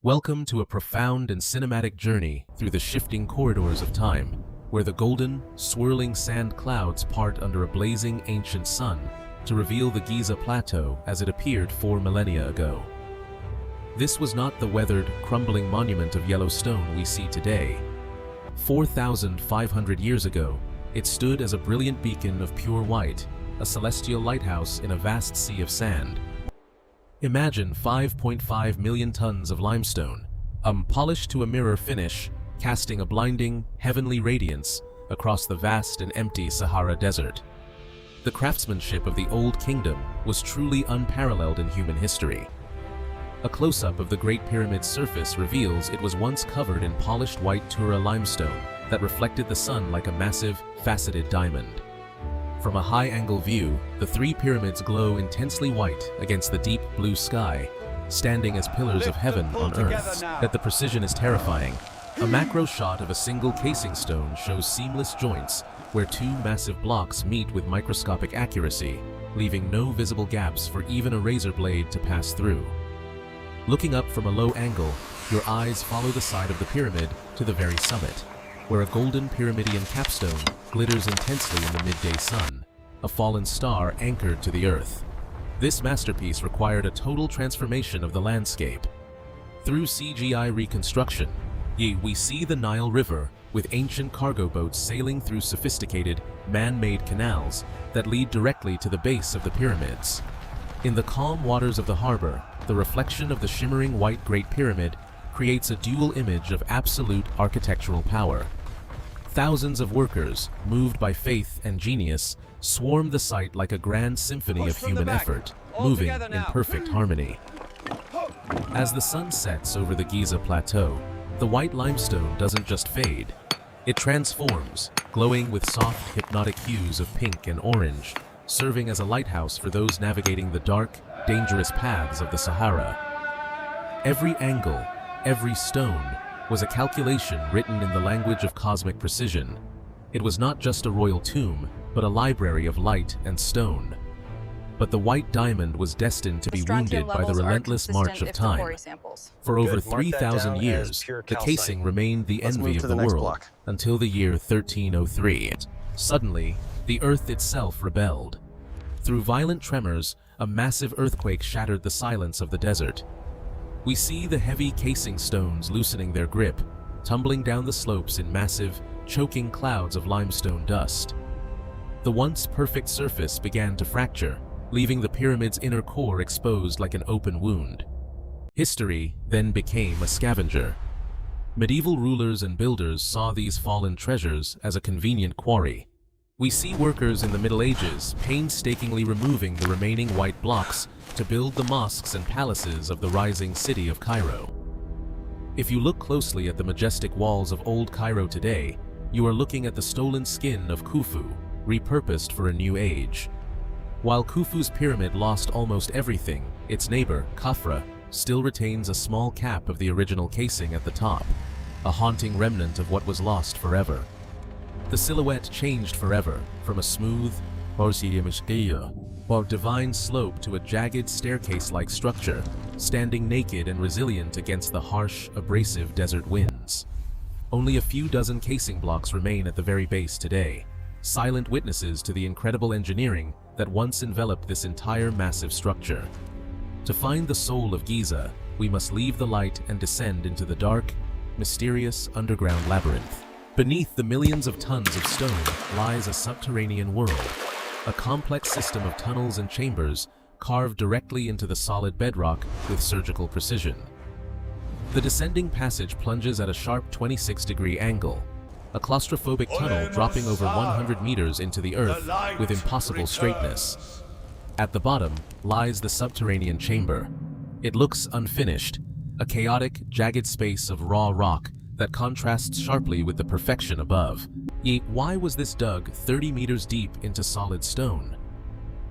Welcome to a profound and cinematic journey through the shifting corridors of time, where the golden, swirling sand clouds part under a blazing ancient sun to reveal the Giza plateau as it appeared 4 millennia ago. This was not the weathered, crumbling monument of yellow stone we see today. 4,500 years ago, it stood as a brilliant beacon of pure white, a celestial lighthouse in a vast sea of sand. Imagine 5.5 million tons of limestone, polished to a mirror finish, casting a blinding, heavenly radiance across the vast and empty Sahara Desert. The craftsmanship of the Old Kingdom was truly unparalleled in human history. A close-up of the Great Pyramid's surface reveals it was once covered in polished white Tura limestone that reflected the sun like a massive, faceted diamond. From a high-angle view, the three pyramids glow intensely white against the deep blue sky, standing as pillars of heaven on earth. That the precision is terrifying. A macro shot of a single casing stone shows seamless joints where two massive blocks meet with microscopic accuracy, leaving no visible gaps for even a razor blade to pass through. Looking up from a low angle, your eyes follow the side of the pyramid to the very summit, where a golden pyramidian capstone glitters intensely in the midday sun, a fallen star anchored to the earth. This masterpiece required a total transformation of the landscape. Through CGI reconstruction, we see the Nile River with ancient cargo boats sailing through sophisticated, man-made canals that lead directly to the base of the pyramids. In the calm waters of the harbor, the reflection of the shimmering white Great Pyramid creates a dual image of absolute architectural power. Thousands of workers, moved by faith and genius, swarm the site like a grand symphony of human effort, moving in perfect harmony. As the sun sets over the Giza plateau, the white limestone doesn't just fade. It transforms, glowing with soft, hypnotic hues of pink and orange, serving as a lighthouse for those navigating the dark, dangerous paths of the Sahara. Every angle, every stone, was a calculation written in the language of cosmic precision. It was not just a royal tomb, but a library of light and stone. But the white diamond was destined to be wounded by the relentless march of time. For over 3,000 years, the casing remained the envy of the world, until the year 1303. Suddenly, the earth itself rebelled. Through violent tremors, a massive earthquake shattered the silence of the desert. We see the heavy casing stones loosening their grip, tumbling down the slopes in massive, choking clouds of limestone dust. The once perfect surface began to fracture, leaving the pyramid's inner core exposed like an open wound. History then became a scavenger. Medieval rulers and builders saw these fallen treasures as a convenient quarry. We see workers in the Middle Ages painstakingly removing the remaining white blocks to build the mosques and palaces of the rising city of Cairo. If you look closely at the majestic walls of old Cairo today, you are looking at the stolen skin of Khufu, repurposed for a new age. While Khufu's pyramid lost almost everything, its neighbor, Khafra, still retains a small cap of the original casing at the top, a haunting remnant of what was lost forever. The silhouette changed forever, from a smooth, divine slope to a jagged staircase-like structure, standing naked and resilient against the harsh, abrasive desert winds. Only a few dozen casing blocks remain at the very base today, silent witnesses to the incredible engineering that once enveloped this entire massive structure. To find the soul of Giza, we must leave the light and descend into the dark, mysterious underground labyrinth. Beneath the millions of tons of stone lies a subterranean world, a complex system of tunnels and chambers carved directly into the solid bedrock with surgical precision. The descending passage plunges at a sharp 26-degree angle, a claustrophobic tunnel dropping over 100 meters into the earth with impossible straightness. At the bottom lies the Subterranean Chamber. It looks unfinished, a chaotic, jagged space of raw rock that contrasts sharply with the perfection above. Yet, why was this dug 30 meters deep into solid stone?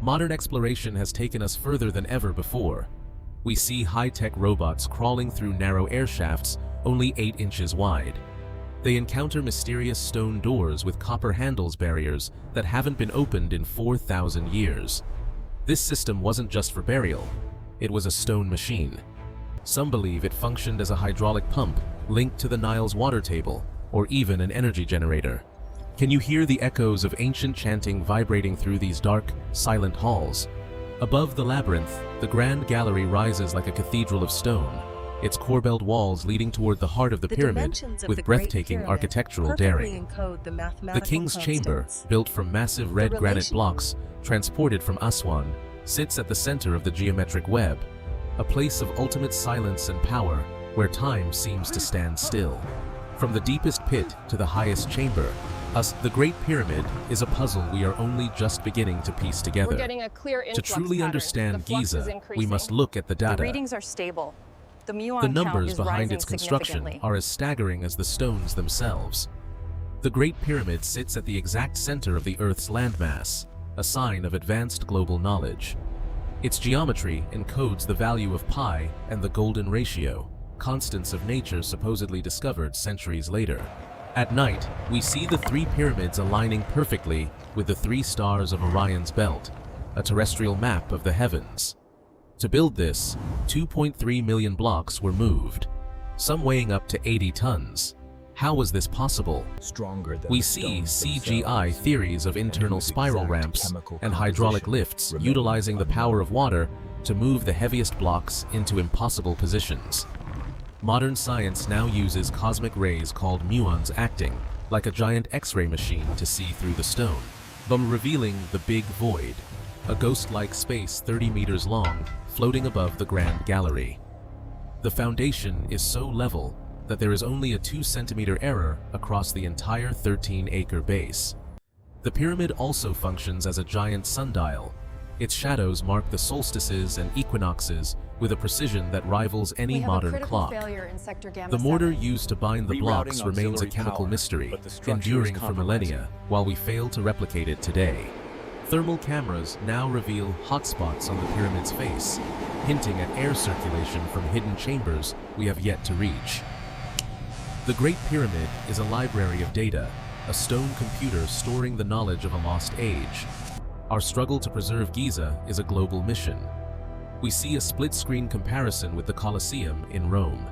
Modern exploration has taken us further than ever before. We see high-tech robots crawling through narrow air shafts only 8 inches wide. They encounter mysterious stone doors with copper handles barriers that haven't been opened in 4,000 years. This system wasn't just for burial, it was a stone machine. Some believe it functioned as a hydraulic pump linked to the Nile's water table, or even an energy generator. Can you hear the echoes of ancient chanting vibrating through these dark, silent halls? Above the labyrinth, the grand gallery rises like a cathedral of stone, its corbelled walls leading toward the heart of the pyramid with breathtaking architectural daring. The king's chamber, built from massive red granite blocks transported from Aswan, sits at the center of the geometric web, a place of ultimate silence and power where time seems to stand still. From the deepest pit to the highest chamber, the Great Pyramid is a puzzle we are only just beginning to piece together. We're getting a clear influx To truly pattern. understand The flux is Giza, we increasing. must look at the data. The readings are stable. The muon The count numbers is behind rising its construction significantly. are as staggering as the stones themselves. The Great Pyramid sits at the exact center of the Earth's landmass, a sign of advanced global knowledge. Its geometry encodes the value of pi and the golden ratio, constants of nature supposedly discovered centuries later. At night, we see the three pyramids aligning perfectly with the three stars of Orion's belt, a terrestrial map of the heavens. To build this, 2.3 million blocks were moved, some weighing up to 80 tons. How was this possible? We see CGI theories of internal spiral ramps and hydraulic lifts utilizing the power of water to move the heaviest blocks into impossible positions. Modern science now uses cosmic rays called muons acting like a giant X-ray machine to see through the stone, revealing the Big Void, a ghost-like space 30 meters long floating above the Grand Gallery. The foundation is so level that there is only a 2-centimeter error across the entire 13-acre base. The pyramid also functions as a giant sundial. Its shadows mark the solstices and equinoxes with a precision that rivals any modern clock. The mortar used to bind the blocks remains a chemical mystery, enduring for millennia, while we fail to replicate it today. Thermal cameras now reveal hotspots on the pyramid's face, hinting at air circulation from hidden chambers we have yet to reach. The Great Pyramid is a library of data, a stone computer storing the knowledge of a lost age. Our struggle to preserve Giza is a global mission. We see a split-screen comparison with the Colosseum in Rome.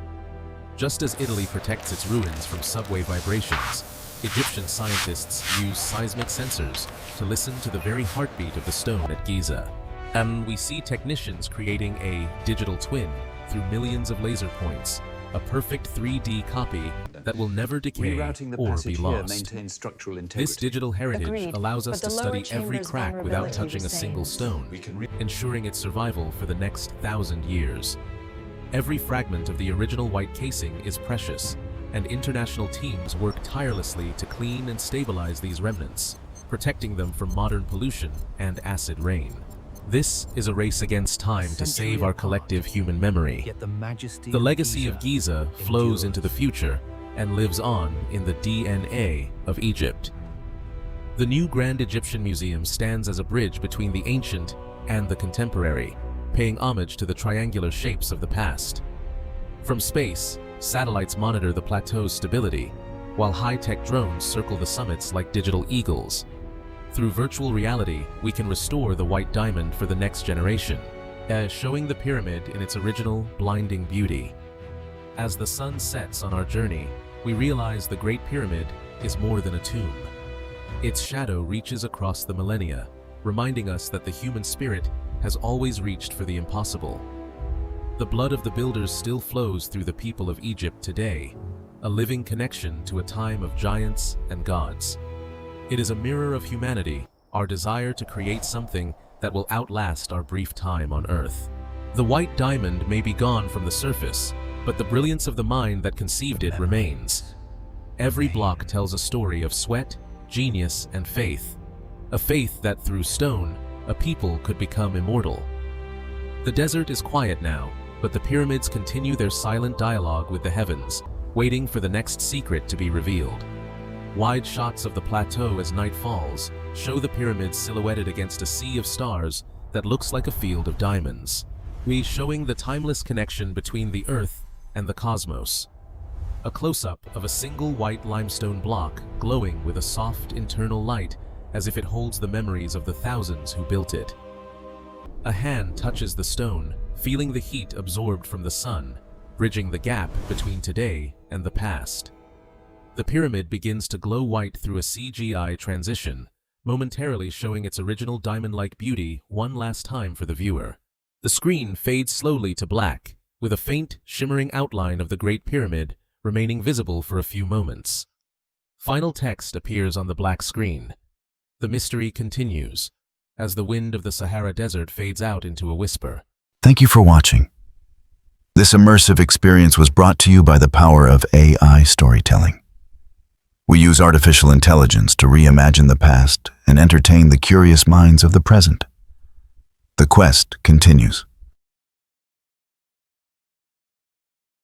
Just as Italy protects its ruins from subway vibrations, Egyptian scientists use seismic sensors to listen to the very heartbeat of the stone at Giza. And we see technicians creating a digital twin through millions of laser points, a perfect 3D copy that will never decay or be lost. This digital heritage Agreed, allows us but to the lower study every chamber's crack without vulnerability touching a was single saying. stone, ensuring its survival for the next 1,000 years. Every fragment of the original white casing is precious, and international teams work tirelessly to clean and stabilize these remnants, protecting them from modern pollution and acid rain. This is a race against time to save our collective human memory. The legacy of Giza flows into the future and lives on in the DNA of Egypt. The new Grand Egyptian Museum stands as a bridge between the ancient and the contemporary, paying homage to the triangular shapes of the past. From space, satellites monitor the plateau's stability, while high-tech drones circle the summits like digital eagles. Through virtual reality, we can restore the white diamond for the next generation, showing the pyramid in its original, blinding beauty. As the sun sets on our journey, we realize the Great Pyramid is more than a tomb. Its shadow reaches across the millennia, reminding us that the human spirit has always reached for the impossible. The blood of the builders still flows through the people of Egypt today, a living connection to a time of giants and gods. It is a mirror of humanity, our desire to create something that will outlast our brief time on Earth. The white diamond may be gone from the surface, but the brilliance of the mind that conceived it remains. Every block tells a story of sweat, genius, and faith. A faith that through stone, a people could become immortal. The desert is quiet now, but the pyramids continue their silent dialogue with the heavens, waiting for the next secret to be revealed. Wide shots of the plateau as night falls show the pyramids silhouetted against a sea of stars that looks like a field of diamonds, showing the timeless connection between the Earth and the cosmos. A close-up of a single white limestone block glowing with a soft internal light as if it holds the memories of the thousands who built it. A hand touches the stone, feeling the heat absorbed from the sun, bridging the gap between today and the past. The pyramid begins to glow white through a CGI transition, momentarily showing its original diamond-like beauty one last time for the viewer. The screen fades slowly to black, with a faint, shimmering outline of the Great Pyramid remaining visible for a few moments. Final text appears on the black screen. The mystery continues, as the wind of the Sahara Desert fades out into a whisper. Thank you for watching. This immersive experience was brought to you by the power of AI storytelling. We use artificial intelligence to reimagine the past and entertain the curious minds of the present. The quest continues.